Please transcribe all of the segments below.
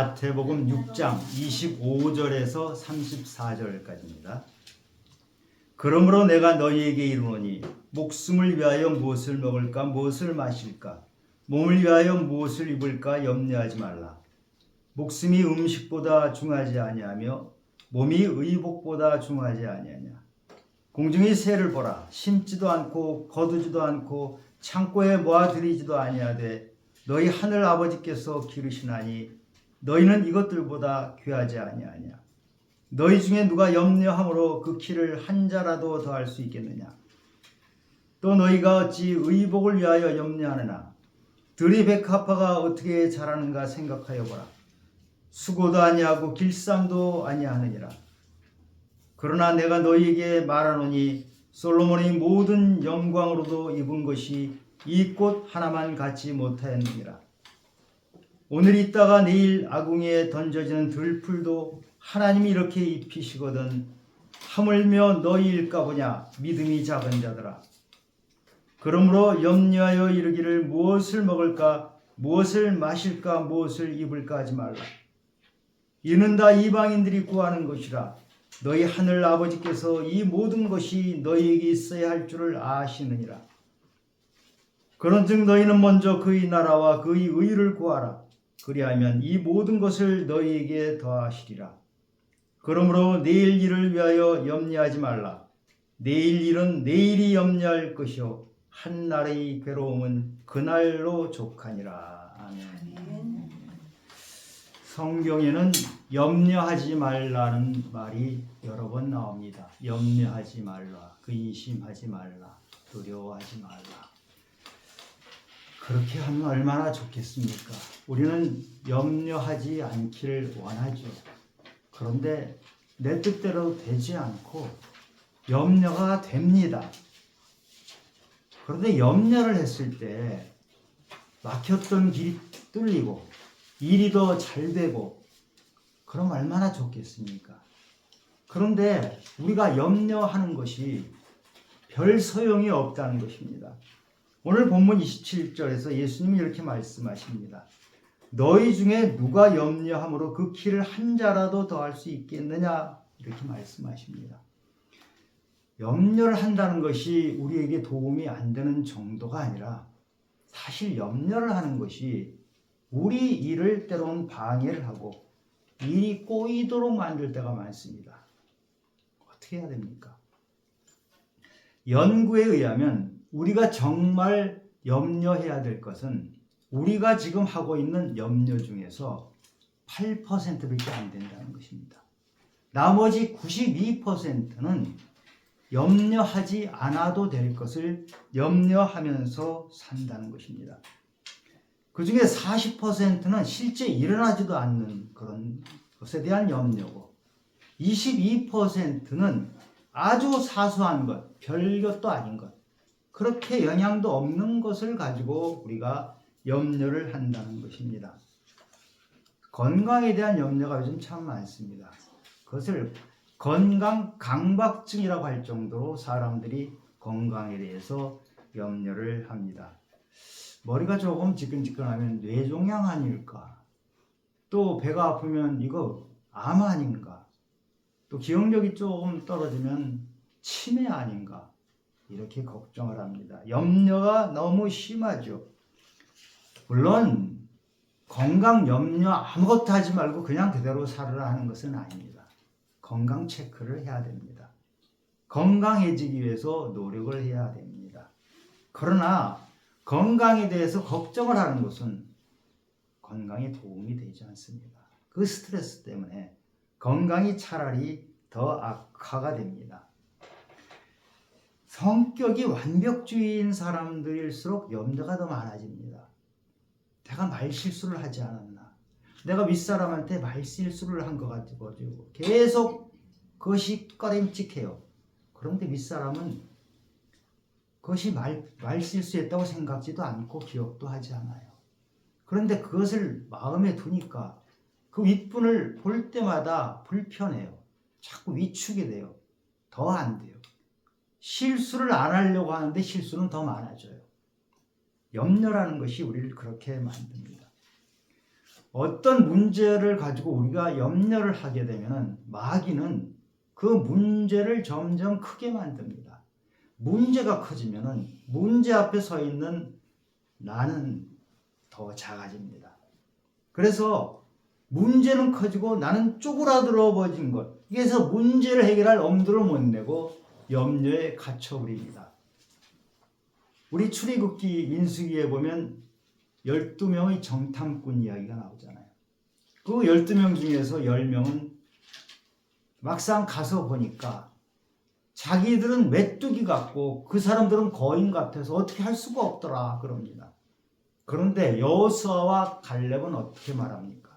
마태복음 6장 25절에서 34절까지입니다. 그러므로 내가 너희에게 이르노니 목숨을 위하여 무엇을 먹을까 무엇을 마실까 몸을 위하여 무엇을 입을까 염려하지 말라. 목숨이 음식보다 중하지 아니하며 몸이 의복보다 중하지 아니하냐. 공중의 새를 보라. 심지도 않고 거두지도 않고 창고에 모아들이지도 아니하되 너희 하늘 아버지께서 기르시나니 너희는 이것들보다 귀하지 아니하냐. 너희 중에 누가 염려함으로 그 키를 한 자라도 더할 수 있겠느냐. 또 너희가 어찌 의복을 위하여 염려하느냐. 들이 백합화가 어떻게 자라는가 생각하여 보라. 수고도 아니하고 길쌈도 아니하느니라. 그러나 내가 너희에게 말하노니 솔로몬의 모든 영광으로도 입은 것이 이 꽃 하나만 갖지 못하였느니라. 오늘 있다가 내일 아궁이에 던져지는 들풀도 하나님이 이렇게 입히시거든 하물며 너희일까 보냐 믿음이 작은 자들아. 그러므로 염려하여 이르기를 무엇을 먹을까 무엇을 마실까 무엇을 입을까 하지 말라. 이는 다 이방인들이 구하는 것이라. 너희 하늘 아버지께서 이 모든 것이 너희에게 있어야 할 줄을 아시느니라. 그런즉 너희는 먼저 그의 나라와 그의 의를 구하라. 그리하면 이 모든 것을 너희에게 더하시리라. 그러므로 내일 일을 위하여 염려하지 말라. 내일 일은 내일이 염려할 것이요 한 날의 괴로움은 그날로 족하니라. 아멘. 성경에는 염려하지 말라는 말이 여러 번 나옵니다. 염려하지 말라, 근심하지 말라, 두려워하지 말라. 그렇게 하면 얼마나 좋겠습니까? 우리는 염려하지 않기를 원하죠. 그런데 내 뜻대로 되지 않고 염려가 됩니다. 그런데 염려를 했을 때 막혔던 길이 뚫리고 일이 더 잘 되고 그럼 얼마나 좋겠습니까? 그런데 우리가 염려하는 것이 별 소용이 없다는 것입니다. 오늘 본문 27절에서 예수님이 이렇게 말씀하십니다. 너희 중에 누가 염려함으로 그 키를 한 자라도 더할 수 있겠느냐 이렇게 말씀하십니다. 염려를 한다는 것이 우리에게 도움이 안 되는 정도가 아니라 사실 염려를 하는 것이 우리 일을 때로는 방해를 하고 일이 꼬이도록 만들 때가 많습니다. 어떻게 해야 됩니까? 연구에 의하면 우리가 정말 염려해야 될 것은 우리가 지금 하고 있는 염려 중에서 8%밖에 안 된다는 것입니다. 나머지 92%는 염려하지 않아도 될 것을 염려하면서 산다는 것입니다. 그 중에 40%는 실제 일어나지도 않는 그런 것에 대한 염려고 22%는 아주 사소한 것, 별것도 아닌 것, 그렇게 영향도 없는 것을 가지고 우리가 염려를 한다는 것입니다. 건강에 대한 염려가 요즘 참 많습니다. 그것을 건강 강박증이라고 할 정도로 사람들이 건강에 대해서 염려를 합니다. 머리가 조금 지끈지끈하면 뇌종양 아닐까? 또 배가 아프면 이거 암 아닌가? 또 기억력이 조금 떨어지면 치매 아닌가? 이렇게 걱정을 합니다. 염려가 너무 심하죠. 물론 건강 염려 아무것도 하지 말고 그냥 그대로 살으라 하는 것은 아닙니다. 건강 체크를 해야 됩니다. 건강해지기 위해서 노력을 해야 됩니다. 그러나 건강에 대해서 걱정을 하는 것은 건강에 도움이 되지 않습니다. 그 스트레스 때문에 건강이 차라리 더 악화가 됩니다. 성격이 완벽주의인 사람들일수록 염려가 더 많아집니다. 내가 말실수를 하지 않았나? 내가 윗사람한테 말실수를 한 것 가지고 계속 그것이 꺼림칙해요. 그런데 윗사람은 그것이 말실수했다고 생각지도 않고 기억도 하지 않아요. 그런데 그것을 마음에 두니까 그 윗분을 볼 때마다 불편해요. 자꾸 위축이 돼요. 더 안 돼요. 실수를 안 하려고 하는데 실수는 더 많아져요. 염려라는 것이 우리를 그렇게 만듭니다. 어떤 문제를 가지고 우리가 염려를 하게 되면 마귀는 그 문제를 점점 크게 만듭니다. 문제가 커지면 문제 앞에 서 있는 나는 더 작아집니다. 그래서 문제는 커지고 나는 쪼그라들어 버진 것. 그래서 문제를 해결할 엄두를 못 내고 염려에 갇혀버립니다. 우리 출애굽기 민수기에 보면 12명의 정탐꾼 이야기가 나오잖아요. 그 12명 중에서 10명은 막상 가서 보니까 자기들은 메뚜기 같고 그 사람들은 거인 같아서 어떻게 할 수가 없더라 그럽니다. 그런데 여호수아와 갈렙은 어떻게 말합니까?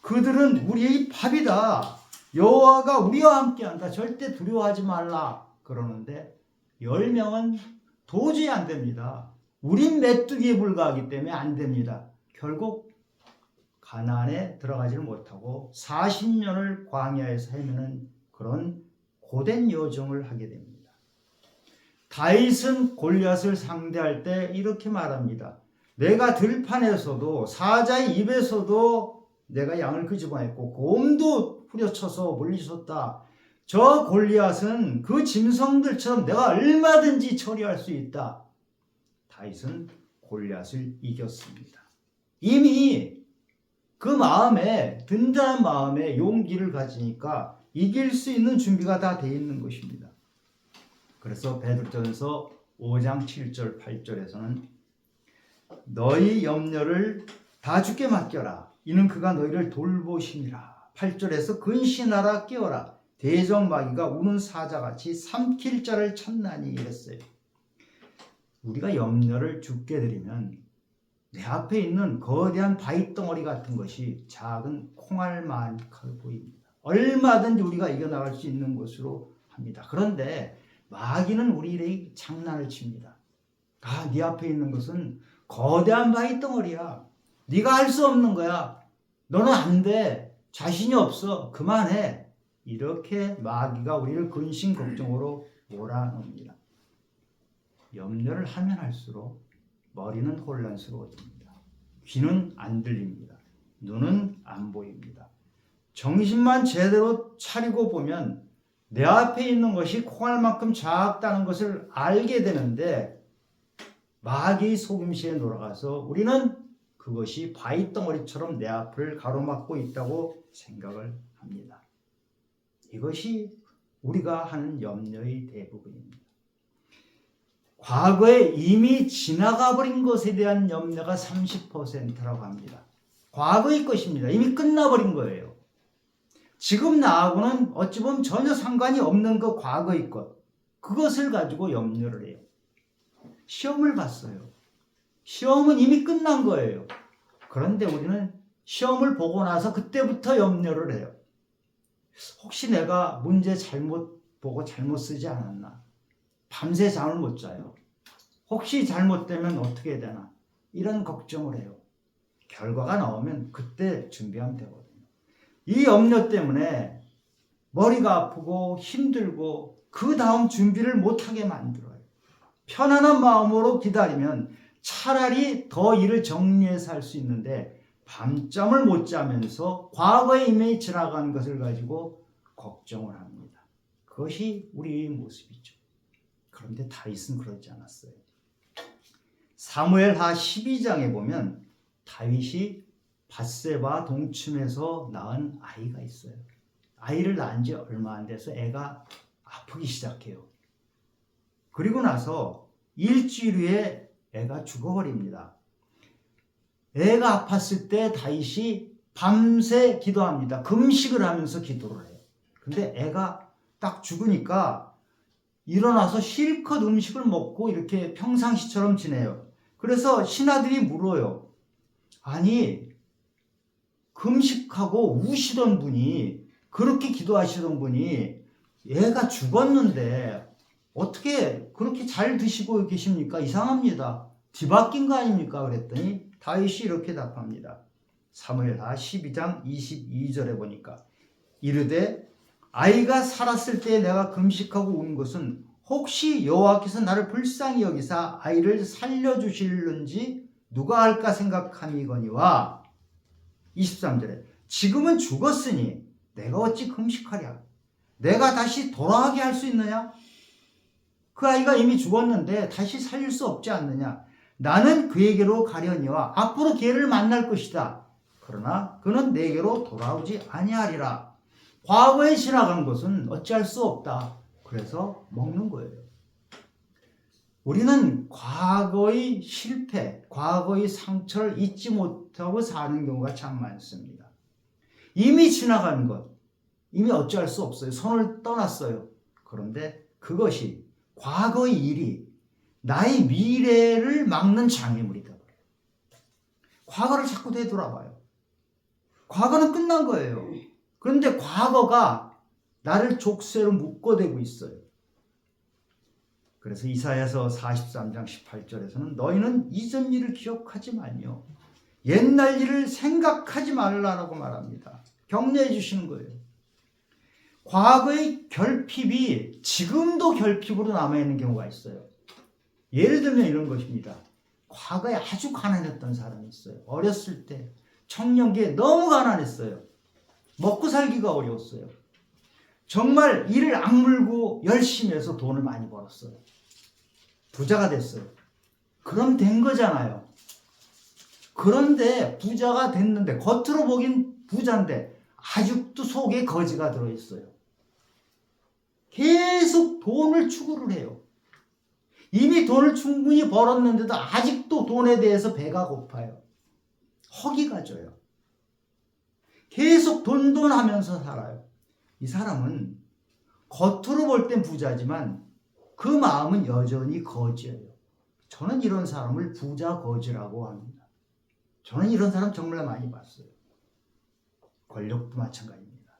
그들은 우리의 밥이다. 여호와가 우리와 함께한다. 절대 두려워하지 말라 그러는데 10명은 도저히 안 됩니다. 우린 메뚜기에 불과하기 때문에 안 됩니다. 결국 가나안에 들어가지를 못하고 40년을 광야에서 헤매는 그런 고된 여정을 하게 됩니다. 다윗은 골리앗을 상대할 때 이렇게 말합니다. 내가 들판에서도 사자의 입에서도 내가 양을 끄집어냈고 곰도 후려쳐서 물리쳤다. 저 골리앗은 그 짐승들처럼 내가 얼마든지 처리할 수 있다. 다윗은 골리앗을 이겼습니다. 이미 그 마음에 든든한 마음에 용기를 가지니까 이길 수 있는 준비가 다 돼 있는 것입니다. 그래서 베드로전서 5장 7절 8절에서는 너희 염려를 다 주께 맡겨라. 이는 그가 너희를 돌보심이라. 8절에서 근신하라 깨어라. 대적마귀가 우는 사자같이 삼킬 자를 찾나니 이랬어요. 우리가 염려를 주께 드리면 내 앞에 있는 거대한 바위덩어리 같은 것이 작은 콩알만큼 보입니다. 얼마든지 우리가 이겨나갈 수 있는 것으로 합니다. 그런데 마귀는 우리에게 장난을 칩니다. 네 앞에 있는 것은 거대한 바위덩어리야. 네가 할 수 없는 거야. 너는 안 돼. 자신이 없어. 그만해. 이렇게 마귀가 우리를 근심 걱정으로 몰아넣습니다. 염려를 하면 할수록 머리는 혼란스러워집니다. 귀는 안 들립니다. 눈은 안 보입니다. 정신만 제대로 차리고 보면 내 앞에 있는 것이 콩알만큼 작다는 것을 알게 되는데 마귀의 속임수에 놀아가서 우리는 그것이 바위덩어리처럼 내 앞을 가로막고 있다고 생각을 합니다. 이것이 우리가 하는 염려의 대부분입니다. 과거에 이미 지나가 버린 것에 대한 염려가 30%라고 합니다. 과거의 것입니다. 이미 끝나버린 거예요. 지금 나하고는 어찌 보면 전혀 상관이 없는 그 과거의 것, 그것을 가지고 염려를 해요. 시험을 봤어요. 시험은 이미 끝난 거예요. 그런데 우리는 시험을 보고 나서 그때부터 염려를 해요. 혹시 내가 문제 잘못 보고 잘못 쓰지 않았나? 밤새 잠을 못 자요. 혹시 잘못되면 어떻게 되나? 이런 걱정을 해요. 결과가 나오면 그때 준비하면 되거든요. 이 염려 때문에 머리가 아프고 힘들고 그 다음 준비를 못하게 만들어요. 편안한 마음으로 기다리면 차라리 더 일을 정리해서 할 수 있는데 밤잠을 못 자면서 과거에 이미 지나간 것을 가지고 걱정을 합니다. 그것이 우리의 모습이죠. 그런데 다윗은 그러지 않았어요. 사무엘하 12장에 보면 다윗이 밧세바 동침에서 낳은 아이가 있어요. 아이를 낳은 지 얼마 안 돼서 애가 아프기 시작해요. 그리고 나서 일주일 후에 애가 죽어버립니다. 애가 아팠을 때 다윗이 밤새 기도합니다. 금식을 하면서 기도를 해요. 근데 애가 딱 죽으니까 일어나서 실컷 음식을 먹고 이렇게 평상시처럼 지내요. 그래서 신하들이 물어요. 아니, 금식하고 우시던 분이, 그렇게 기도하시던 분이 애가 죽었는데 어떻게 그렇게 잘 드시고 계십니까? 이상합니다. 뒤바뀐 거 아닙니까? 그랬더니 다윗이 이렇게 답합니다. 사무엘하 12장 22절에 보니까 이르되 아이가 살았을 때 내가 금식하고 운 것은 혹시 여호와께서 나를 불쌍히 여기사 아이를 살려주실는지 누가 알까 생각함이거니와 23절에 지금은 죽었으니 내가 어찌 금식하랴? 내가 다시 돌아가게 할 수 있느냐? 그 아이가 이미 죽었는데 다시 살릴 수 없지 않느냐? 나는 그에게로 가려니와 앞으로 걔를 만날 것이다. 그러나 그는 내게로 돌아오지 아니하리라. 과거에 지나간 것은 어찌할 수 없다. 그래서 먹는 거예요. 우리는 과거의 실패, 과거의 상처를 잊지 못하고 사는 경우가 참 많습니다. 이미 지나간 것, 이미 어찌할 수 없어요. 손을 떠났어요. 그런데 그것이 과거의 일이 나의 미래를 막는 장애물이 되어버려요. 과거를 자꾸 되돌아봐요. 과거는 끝난 거예요. 그런데 과거가 나를 족쇄로 묶어대고 있어요. 그래서 이사야서 43장 18절에서는 너희는 이전 일을 기억하지 말며 옛날 일을 생각하지 말라라고 말합니다. 격려해 주시는 거예요. 과거의 결핍이 지금도 결핍으로 남아있는 경우가 있어요. 예를 들면 이런 것입니다. 과거에 아주 가난했던 사람이 있어요. 어렸을 때 청년기에 너무 가난했어요. 먹고 살기가 어려웠어요. 정말 이를 악물고 열심히 해서 돈을 많이 벌었어요. 부자가 됐어요. 그럼 된 거잖아요. 그런데 부자가 됐는데 겉으로 보긴 부자인데 아직도 속에 거지가 들어있어요. 계속 돈을 추구를 해요. 이미 돈을 충분히 벌었는데도 아직도 돈에 대해서 배가 고파요. 허기가 져요. 계속 돈 하면서 살아요. 이 사람은 겉으로 볼 땐 부자지만 그 마음은 여전히 거지예요. 저는 이런 사람을 부자 거지라고 합니다. 저는 이런 사람 정말 많이 봤어요. 권력도 마찬가지입니다.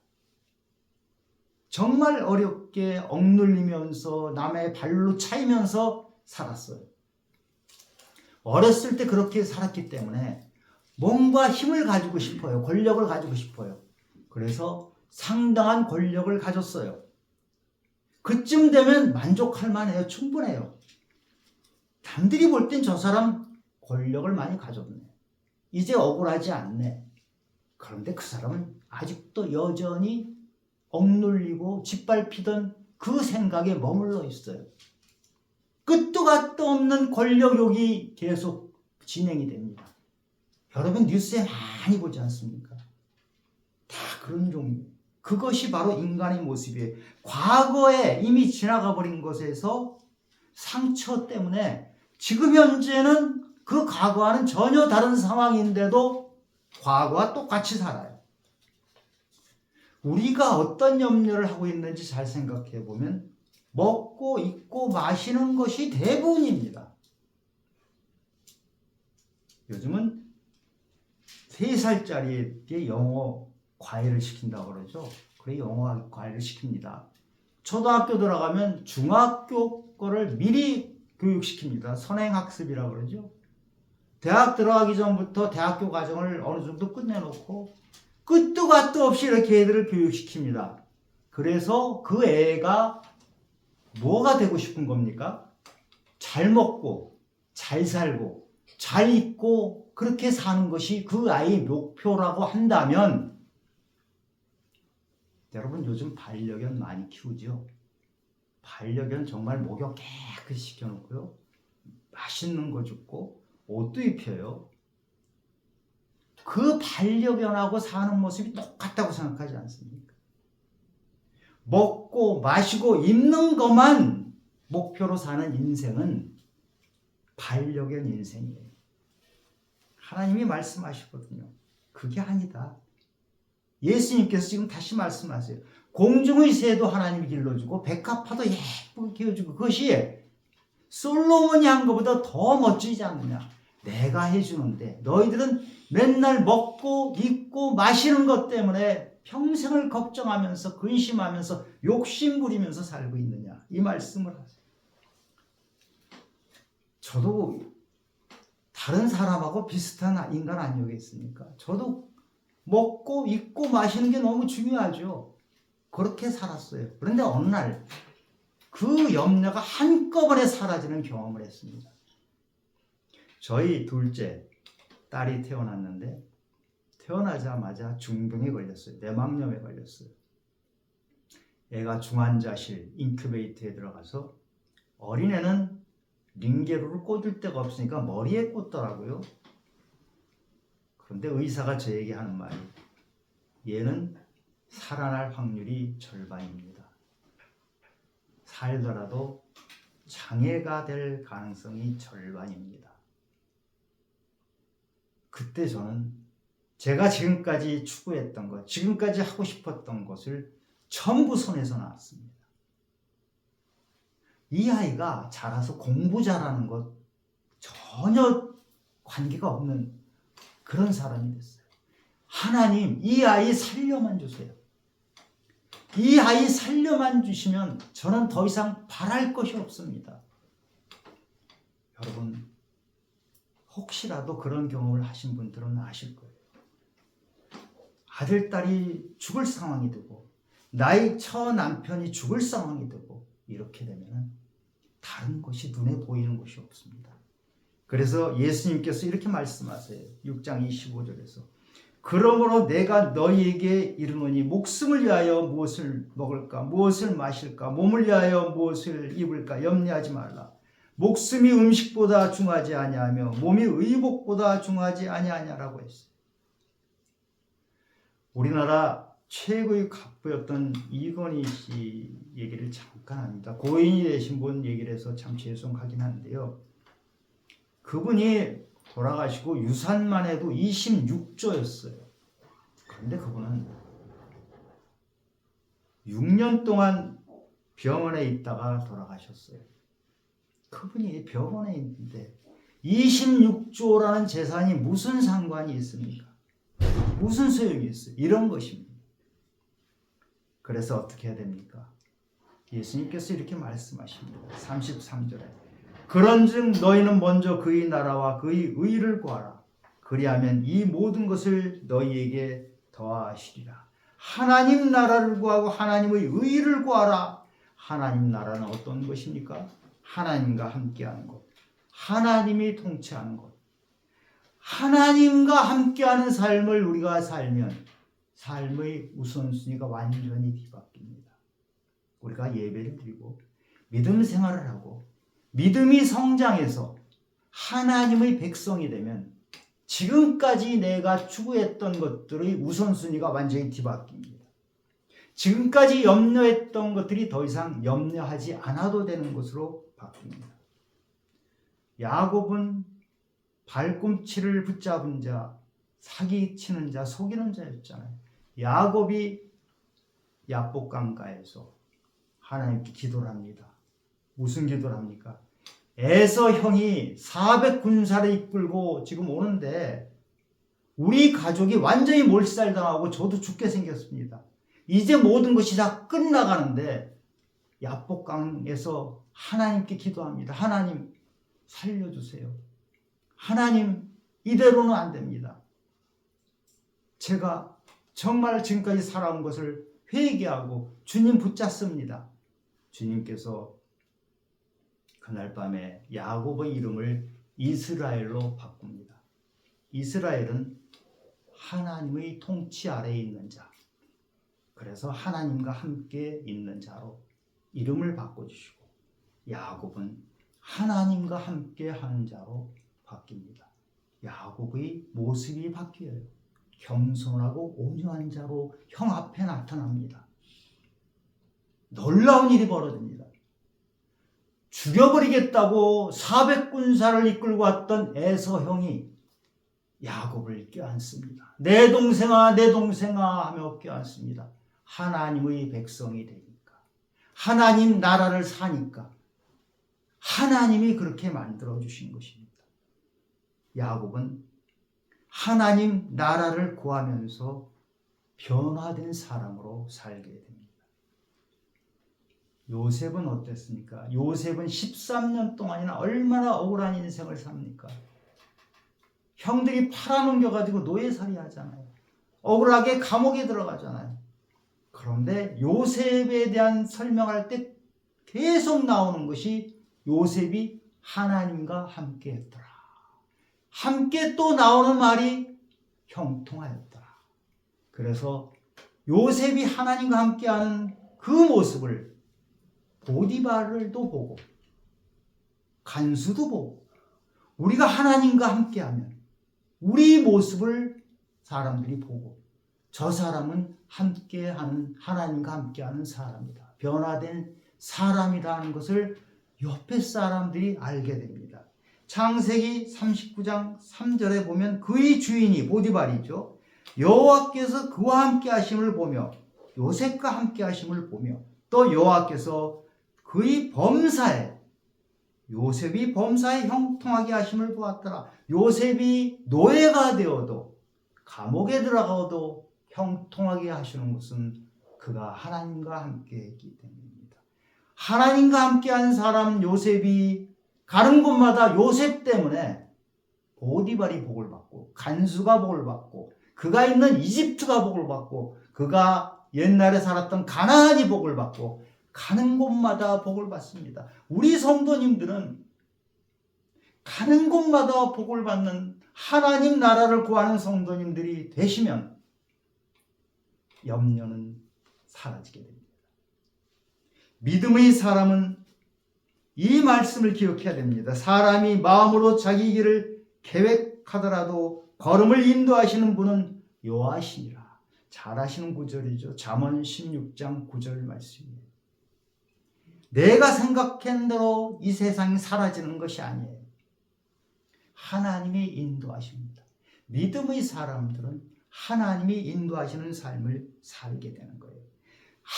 정말 어렵게 억눌리면서 남의 발로 차이면서 살았어요. 어렸을 때 그렇게 살았기 때문에 뭔가 힘을 가지고 싶어요. 권력을 가지고 싶어요. 그래서 상당한 권력을 가졌어요. 그쯤 되면 만족할 만해요. 충분해요. 남들이 볼 땐 저 사람 권력을 많이 가졌네. 이제 억울하지 않네. 그런데 그 사람은 아직도 여전히 억눌리고 짓밟히던 그 생각에 머물러 있어요. 끝도 갓도 없는 권력욕이 계속 진행이 됩니다. 여러분 뉴스에 많이 보지 않습니까? 다 그런 종류. 그것이 바로 인간의 모습이에요. 과거에 이미 지나가 버린 것에서 상처 때문에 지금 현재는 그 과거와는 전혀 다른 상황인데도 과거와 똑같이 살아요. 우리가 어떤 염려를 하고 있는지 잘 생각해 보면 먹고 입고 마시는 것이 대부분입니다. 요즘은 3살짜리에게 영어 과외를 시킨다고 그러죠. 그래 영어 과외를 시킵니다. 초등학교 들어가면 중학교 거를 미리 교육시킵니다. 선행학습이라고 그러죠. 대학 들어가기 전부터 대학교 과정을 어느 정도 끝내놓고 끝도 갓도 없이 이렇게 애들을 교육시킵니다. 그래서 그 애가 뭐가 되고 싶은 겁니까? 잘 먹고 잘 살고 잘 입고 그렇게 사는 것이 그 아이의 목표라고 한다면 여러분 요즘 반려견 많이 키우죠? 반려견 정말 목욕 깨끗이 시켜놓고요. 맛있는 거 줍고 옷도 입혀요. 그 반려견하고 사는 모습이 똑같다고 생각하지 않습니까? 먹고 마시고 입는 것만 목표로 사는 인생은 반려견 인생이에요. 하나님이 말씀하시거든요. 그게 아니다. 예수님께서 지금 다시 말씀하세요. 공중의 새도 하나님이 길러주고 백합화도 예쁘게 키워주고 그것이 솔로몬이 한 것보다 더 멋지지 않느냐. 내가 해주는데 너희들은 맨날 먹고 입고 마시는 것 때문에 평생을 걱정하면서 근심하면서 욕심부리면서 살고 있느냐. 이 말씀을 하세요. 저도 다른 사람하고 비슷한 인간 아니겠습니까? 저도 먹고 입고 마시는 게 너무 중요하죠. 그렇게 살았어요. 그런데 어느 날 그 염려가 한꺼번에 사라지는 경험을 했습니다. 저희 둘째 딸이 태어나자마자 중병에 걸렸어요. 뇌막염에 걸렸어요. 애가 중환자실 인큐베이터에 들어가서 어린애는 링게루를 꽂을 데가 없으니까 머리에 꽂더라고요. 그런데 의사가 저에게 하는 말이 얘는 살아날 확률이 절반입니다. 살더라도 장애가 될 가능성이 절반입니다. 그때 저는 제가 지금까지 추구했던 것, 지금까지 하고 싶었던 것을 전부 손에서 나왔습니다. 이 아이가 자라서 공부 잘하는 것 전혀 관계가 없는 그런 사람이 됐어요. 하나님, 이 아이 살려만 주세요. 이 아이 살려만 주시면 저는 더 이상 바랄 것이 없습니다. 여러분, 혹시라도 그런 경험을 하신 분들은 아실 거예요. 아들, 딸이 죽을 상황이 되고 나의 처 남편이 죽을 상황이 되고 이렇게 되면 다른 것이 눈에 보이는 것이 없습니다. 그래서 예수님께서 이렇게 말씀하세요. 6장 25절에서 그러므로 내가 너희에게 이르노니 목숨을 위하여 무엇을 먹을까 무엇을 마실까 몸을 위하여 무엇을 입을까 염려하지 말라. 목숨이 음식보다 중하지 아니하며 몸이 의복보다 중하지 아니하냐라고 했어요. 우리나라 최고의 갑부였던 이건희 씨 얘기를 잠깐 합니다. 고인이 되신 분 얘기를 해서 참 죄송하긴 한데요. 그분이 돌아가시고 유산만 해도 26조였어요. 그런데 그분은 6년 동안 병원에 있다가 돌아가셨어요. 그분이 병원에 있는데 26조라는 재산이 무슨 상관이 있습니까? 무슨 소용이 있어요? 이런 것입니다. 그래서 어떻게 해야 됩니까? 예수님께서 이렇게 말씀하십니다. 33절에 그런즉 너희는 먼저 그의 나라와 그의 의를 구하라. 그리하면 이 모든 것을 너희에게 더하시리라. 하나님 나라를 구하고 하나님의 의를 구하라. 하나님 나라는 어떤 것입니까? 하나님과 함께하는 것. 하나님이 통치하는 것. 하나님과 함께하는 삶을 우리가 살면 삶의 우선순위가 완전히 뒤바뀝니다. 우리가 예배를 드리고 믿음 생활을 하고 믿음이 성장해서 하나님의 백성이 되면 지금까지 내가 추구했던 것들의 우선순위가 완전히 뒤바뀝니다. 지금까지 염려했던 것들이 더 이상 염려하지 않아도 되는 것으로 바뀝니다. 야곱은 발꿈치를 붙잡은 자, 사기치는 자, 속이는 자였잖아요. 야곱이 야복강가에서 하나님께 기도를 합니다. 무슨 기도를 합니까? 에서 형이 400군사를 이끌고 지금 오는데 우리 가족이 완전히 몰살당하고 저도 죽게 생겼습니다. 이제 모든 것이 다 끝나가는데 야복강에서 하나님께 기도합니다. 하나님 살려주세요. 하나님 이대로는 안 됩니다. 제가 정말 지금까지 살아온 것을 회개하고 주님 붙잡습니다. 주님께서 그날 밤에 야곱의 이름을 이스라엘로 바꿉니다. 이스라엘은 하나님의 통치 아래에 있는 자. 그래서 하나님과 함께 있는 자로 이름을 바꿔주시고 야곱은 하나님과 함께 하는 자로 바뀝니다. 야곱의 모습이 바뀌어요. 겸손하고 온유한 자로 형 앞에 나타납니다. 놀라운 일이 벌어집니다. 죽여버리겠다고 400군사를 이끌고 왔던 에서 형이 야곱을 껴안습니다. 내 동생아 내 동생아 하며 껴안습니다. 하나님의 백성이 되니까 하나님 나라를 사니까 하나님이 그렇게 만들어주신 것입니다. 야곱은 하나님 나라를 구하면서 변화된 사람으로 살게 됩니다. 요셉은 어땠습니까? 요셉은 13년 동안이나 얼마나 억울한 인생을 삽니까? 형들이 팔아넘겨가지고 노예살이 하잖아요. 억울하게 감옥에 들어가잖아요. 그런데 요셉에 대한 설명할 때 계속 나오는 것이 요셉이 하나님과 함께 했더라. 함께 또 나오는 말이 형통하였더라. 그래서 요셉이 하나님과 함께하는 그 모습을 보디발도 보고 간수도 보고 우리가 하나님과 함께하면 우리 모습을 사람들이 보고 저 사람은 함께하는 하나님과 함께하는 사람이다. 변화된 사람이라는 것을 옆에 사람들이 알게 됩니다. 창세기 39장 3절에 보면 그의 주인이 보디발이죠. 여호와께서 그와 함께 하심을 보며 요셉과 함께 하심을 보며 또 여호와께서 그의 범사에 요셉이 범사에 형통하게 하심을 보았더라. 요셉이 노예가 되어도 감옥에 들어가도 형통하게 하시는 것은 그가 하나님과 함께 했기 때문입니다. 하나님과 함께한 사람 요셉이 가는 곳마다 요셉 때문에 보디발이 복을 받고 간수가 복을 받고 그가 있는 이집트가 복을 받고 그가 옛날에 살았던 가나안이 복을 받고 가는 곳마다 복을 받습니다. 우리 성도님들은 가는 곳마다 복을 받는 하나님 나라를 구하는 성도님들이 되시면 염려는 사라지게 됩니다. 믿음의 사람은 이 말씀을 기억해야 됩니다. 사람이 마음으로 자기 길을 계획하더라도 걸음을 인도하시는 분은 여호와시니라. 잘 아시는 구절이죠. 잠언 16장 9절 말씀이에요. 내가 생각한 대로 이 세상이 사라지는 것이 아니에요. 하나님이 인도하십니다. 믿음의 사람들은 하나님이 인도하시는 삶을 살게 되는 거예요.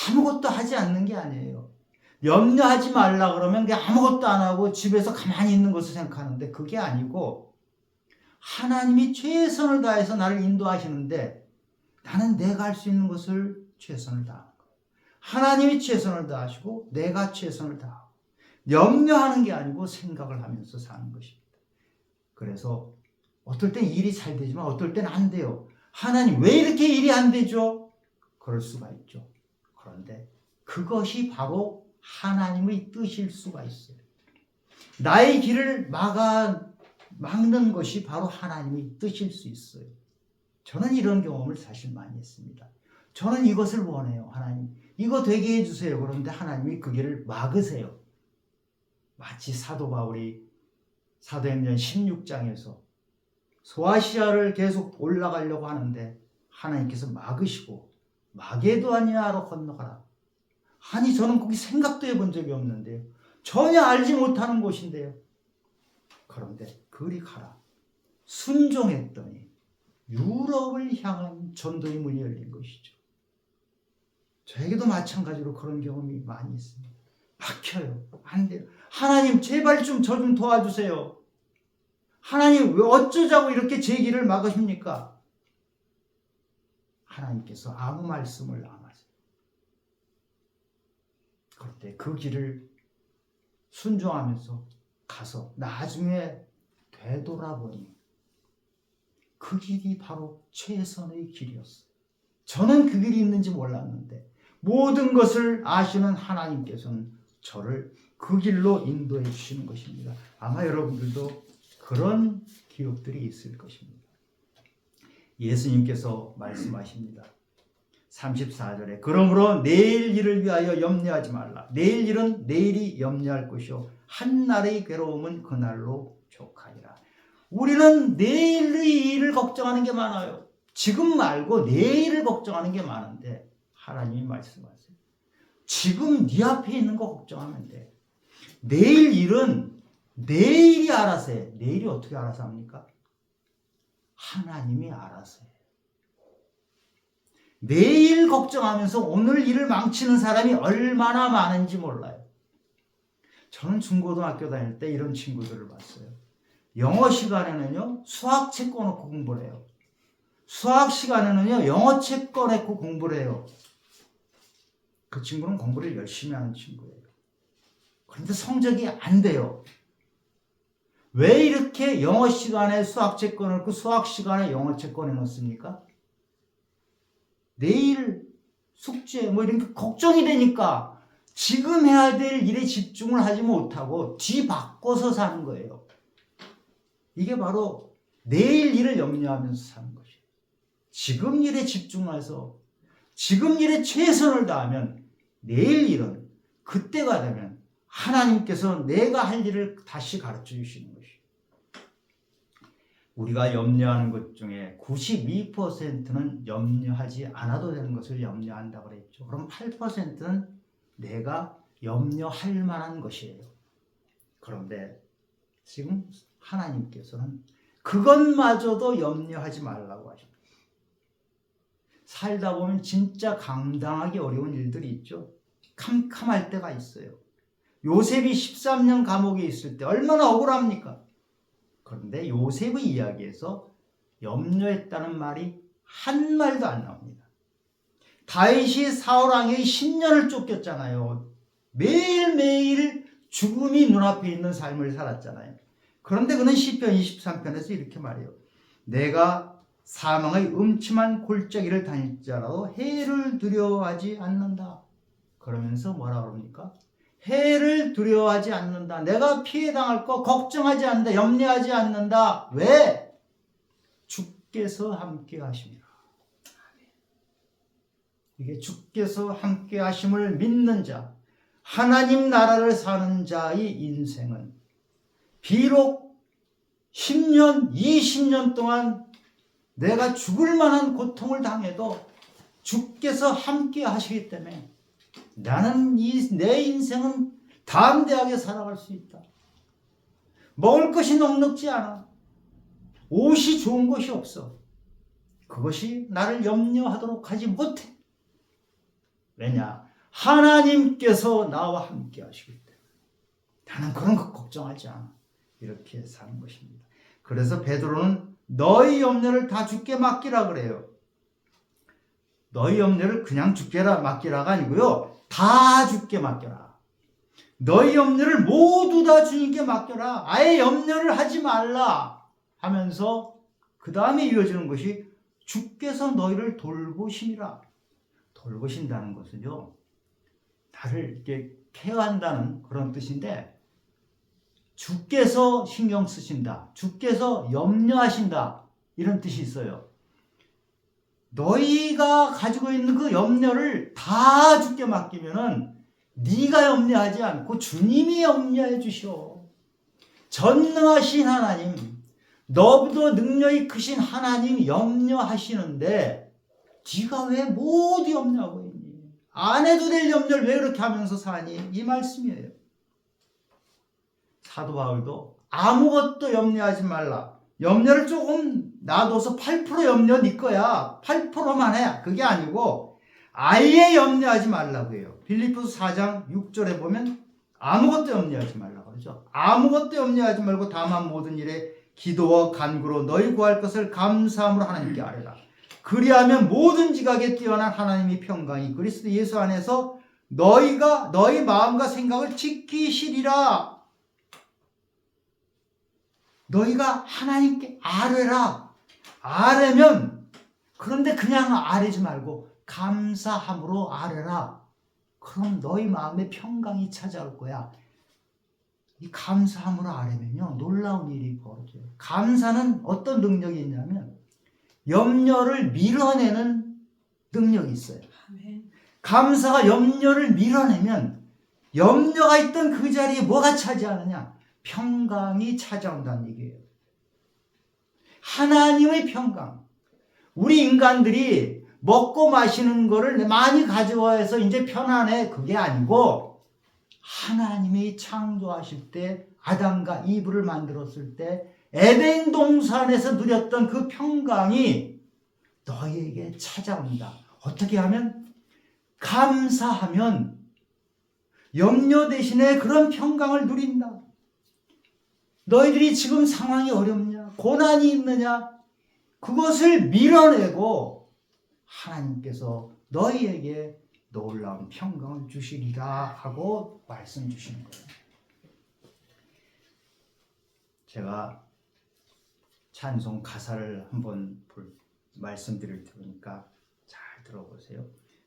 아무것도 하지 않는 게 아니에요. 염려하지 말라 그러면 그냥 아무것도 안 하고 집에서 가만히 있는 것을 생각하는데 그게 아니고 하나님이 최선을 다해서 나를 인도하시는데 나는 내가 할 수 있는 것을 최선을 다하는 거예요. 하나님이 최선을 다하시고 내가 최선을 다하고 염려하는 게 아니고 생각을 하면서 사는 것입니다. 그래서 어떨 땐 일이 잘 되지만 어떨 땐 안 돼요. 하나님 왜 이렇게 일이 안 되죠? 그럴 수가 있죠. 그런데 그것이 바로 하나님의 뜻일 수가 있어요. 나의 길을 막는 것이 바로 하나님의 뜻일 수 있어요. 저는 이런 경험을 사실 많이 했습니다. 저는 이것을 원해요. 하나님 이거 되게 해주세요. 그런데 하나님이 그 길을 막으세요. 마치 사도 바울이 사도행전 16장에서 소아시아를 계속 올라가려고 하는데 하나님께서 막으시고 마게도니아로 건너가라. 아니 저는 거기 생각도 해본 적이 없는데요. 전혀 알지 못하는 곳인데요. 그런데 그리 가라. 순종했더니 유럽을 향한 전도의 문이 열린 것이죠. 저에게도 마찬가지로 그런 경험이 많이 있습니다. 막혀요. 안 돼요. 하나님 제발 좀 저 좀 도와주세요. 하나님 왜 어쩌자고 이렇게 제 길을 막으십니까? 하나님께서 아무 말씀을 안 하세요. 그런데 그 길을 순종하면서 가서 나중에 되돌아보니 그 길이 바로 최선의 길이었어요. 저는 그 길이 있는지 몰랐는데 모든 것을 아시는 하나님께서는 저를 그 길로 인도해 주시는 것입니다. 아마 여러분들도 그런 기억들이 있을 것입니다. 예수님께서 말씀하십니다. 34절에 그러므로 내일 일을 위하여 염려하지 말라. 내일 일은 내일이 염려할 것이요 한날의 괴로움은 그날로 족하리라. 우리는 내일의 일을 걱정하는 게 많아요. 지금 말고 내일을 걱정하는 게 많은데 하나님이 말씀하세요. 지금 네 앞에 있는 거 걱정하면 돼. 내일 일은 내일이 알아서 해. 내일이 어떻게 알아서 합니까? 하나님이 알아서 해요. 내일 걱정하면서 오늘 일을 망치는 사람이 얼마나 많은지 몰라요. 저는 중고등학교 다닐 때 이런 친구들을 봤어요. 영어 시간에는요 수학책 꺼놓고 공부를 해요. 수학 시간에는요 영어책 꺼내고 공부를 해요. 그 친구는 공부를 열심히 하는 친구예요. 그런데 성적이 안 돼요. 왜 이렇게 영어 시간에 수학책 꺼내놓고 수학 시간에 영어책 꺼내놓습니까? 내일 숙제 뭐 이런 게 걱정이 되니까 지금 해야 될 일에 집중을 하지 못하고 뒤바꿔서 사는 거예요. 이게 바로 내일 일을 염려하면서 사는 것이에요. 지금 일에 집중해서 지금 일에 최선을 다하면 내일 일은 그때가 되면 하나님께서 내가 할 일을 다시 가르쳐 주시는 것이에요. 우리가 염려하는 것 중에 92%는 염려하지 않아도 되는 것을 염려한다고 그랬죠. 그럼 8%는 내가 염려할 만한 것이에요. 그런데 지금 하나님께서는 그것마저도 염려하지 말라고 하십니다. 살다 보면 진짜 감당하기 어려운 일들이 있죠. 캄캄할 때가 있어요. 요셉이 13년 감옥에 있을 때 얼마나 억울합니까? 그런데 요셉의 이야기에서 염려했다는 말이 한 말도 안 나옵니다. 다윗이 사울 왕에게 10년을 쫓겼잖아요. 매일매일 죽음이 눈앞에 있는 삶을 살았잖아요. 그런데 그는 시편 23편에서 이렇게 말해요. 내가 사망의 음침한 골짜기를 다닐지라도 해를 두려워하지 않는다. 그러면서 뭐라 그럽니까? 해를 두려워하지 않는다. 내가 피해당할 거 걱정하지 않는다. 염려하지 않는다. 왜? 주께서 함께 하십니다. 이게 주께서 함께 하심을 믿는 자, 하나님 나라를 사는 자의 인생은 비록 10년, 20년 동안 내가 죽을 만한 고통을 당해도 주께서 함께 하시기 때문에 나는 내 인생은 담대하게 살아갈 수 있다. 먹을 것이 넉넉지 않아. 옷이 좋은 것이 없어. 그것이 나를 염려하도록 하지 못해. 왜냐? 하나님께서 나와 함께 하시기 때문에 나는 그런 것 걱정하지 않아. 이렇게 사는 것입니다. 그래서 베드로는 너희 염려를 다 주께 맡기라 그래요. 너희 염려를 그냥 주께 맡기라가 아니고요. 다 주께 맡겨라. 너희 염려를 모두 다 주님께 맡겨라. 아예 염려를 하지 말라 하면서 그 다음에 이어지는 것이 주께서 너희를 돌보심이라. 돌보신다는 것은요, 나를 이렇게 케어한다는 그런 뜻인데, 주께서 신경 쓰신다, 주께서 염려하신다, 이런 뜻이 있어요. 너희가 가지고 있는 그 염려를 다 주께 맡기면은 네가 염려하지 않고 주님이 염려해 주시오. 전능하신 하나님, 너보다 능력이 크신 하나님 염려하시는데 네가 왜 모두 염려하고 있니? 안 해도 될 염려를 왜 그렇게 하면서 사니? 이 말씀이에요. 사도 바울도 아무것도 염려하지 말라. 염려를 조금 놔둬서 8% 염려 네 거야. 8%만 해. 그게 아니고 아예 염려하지 말라고 해요. 빌립보서 4장 6절에 보면 아무것도 염려하지 말라고 그러죠. 아무것도 염려하지 말고 다만 모든 일에 기도와 간구로 너희 구할 것을 감사함으로 하나님께 아뢰라. 그리하면 모든 지각에 뛰어난 하나님의 평강이 그리스도 예수 안에서 너희 마음과 생각을 지키시리라. 너희가 하나님께 아뢰라. 아뢰면, 그런데 그냥 아뢰지 말고 감사함으로 아뢰라. 그럼 너희 마음에 평강이 찾아올 거야. 이 감사함으로 아뢰면요, 놀라운 일이 벌어져요. 감사는 어떤 능력이 있냐면 염려를 밀어내는 능력이 있어요. 감사가 염려를 밀어내면 염려가 있던 그 자리에 뭐가 차지하느냐? 평강이 찾아온다는 얘기예요. 하나님의 평강. 우리 인간들이 먹고 마시는 거를 많이 가져와서 이제 편안해. 그게 아니고 하나님이 창조하실 때 아담과 이브를 만들었을 때 에덴 동산에서 누렸던 그 평강이 너희에게 찾아온다. 어떻게 하면? 감사하면 염려 대신에 그런 평강을 누린다. 너희들이 지금 상황이 어렵냐? 고난이 있느냐? 그것을 밀어내고 하나님께서 너희에게 놀라운 평강을 주시리라 하고 말씀 주시는 거예요. 제가 찬송 가사를 한번 말씀드릴 테니까 잘 들어보세요.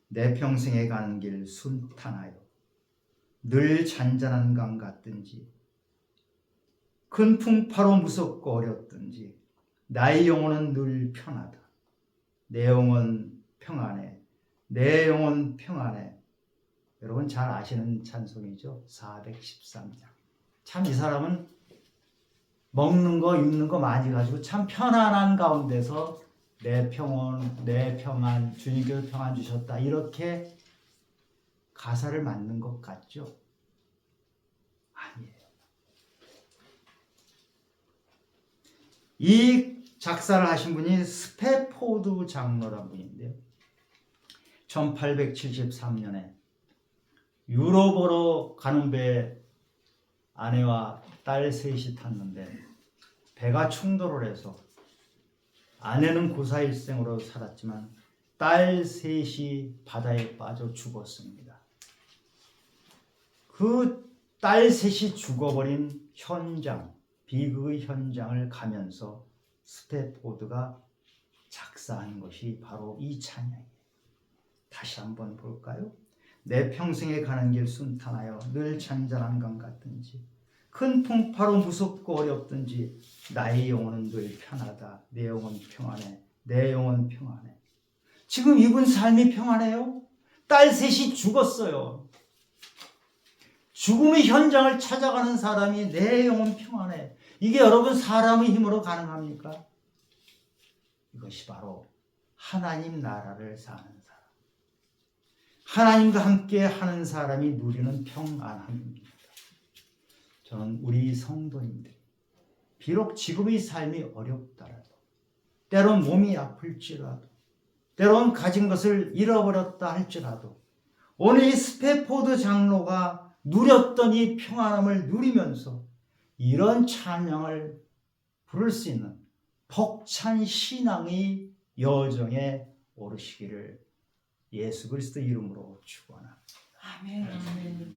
내 평생에 가는 길 순탄하여 늘 잔잔한 강 같든지 큰 풍파로 무섭고 어렵든지 나의 영혼은 늘 편하다. 내 영혼 평안해. 내 영혼 평안해. 여러분 잘 아시는 찬송이죠. 413장. 참 이 사람은 먹는 거 입는 거 많이 가지고 참 편안한 가운데서 내 평온, 내 평안, 주님께서 평안 주셨다. 이렇게 가사를 만든 것 같죠? 아니에요. 이 작사를 하신 분이 스페포드 장로라는 분인데요. 1873년에 유럽으로 가는 배에 아내와 딸 셋이 탔는데 배가 충돌을 해서 아내는 고사일생으로 살았지만 딸 셋이 바다에 빠져 죽었습니다. 그 딸 셋이 죽어버린 현장, 비극의 현장을 가면서 스테포드가 작사한 것이 바로 이 찬양이에요. 다시 한번 볼까요? 내 평생에 가는 길 순탄하여 늘 잔잔한 강 같든지 큰 풍파로 무섭고 어렵든지 나의 영혼은 늘 편하다. 내 영혼 평안해. 내 영혼 평안해. 지금 이분 삶이 평안해요? 딸 셋이 죽었어요. 죽음의 현장을 찾아가는 사람이 내 영혼 평안해. 이게 여러분 사람의 힘으로 가능합니까? 이것이 바로 하나님 나라를 사는 사람. 하나님과 함께 하는 사람이 누리는 평안함입니다. 저는 우리 성도님들 비록 지금의 삶이 어렵더라도 때론 몸이 아플지라도 때론 가진 것을 잃어버렸다 할지라도 오늘 이 스페포드 장로가 누렸던 이 평안함을 누리면서 이런 찬양을 부를 수 있는 벅찬 신앙의 여정에 오르시기를 예수 그리스도 이름으로 축원합니다. 아멘.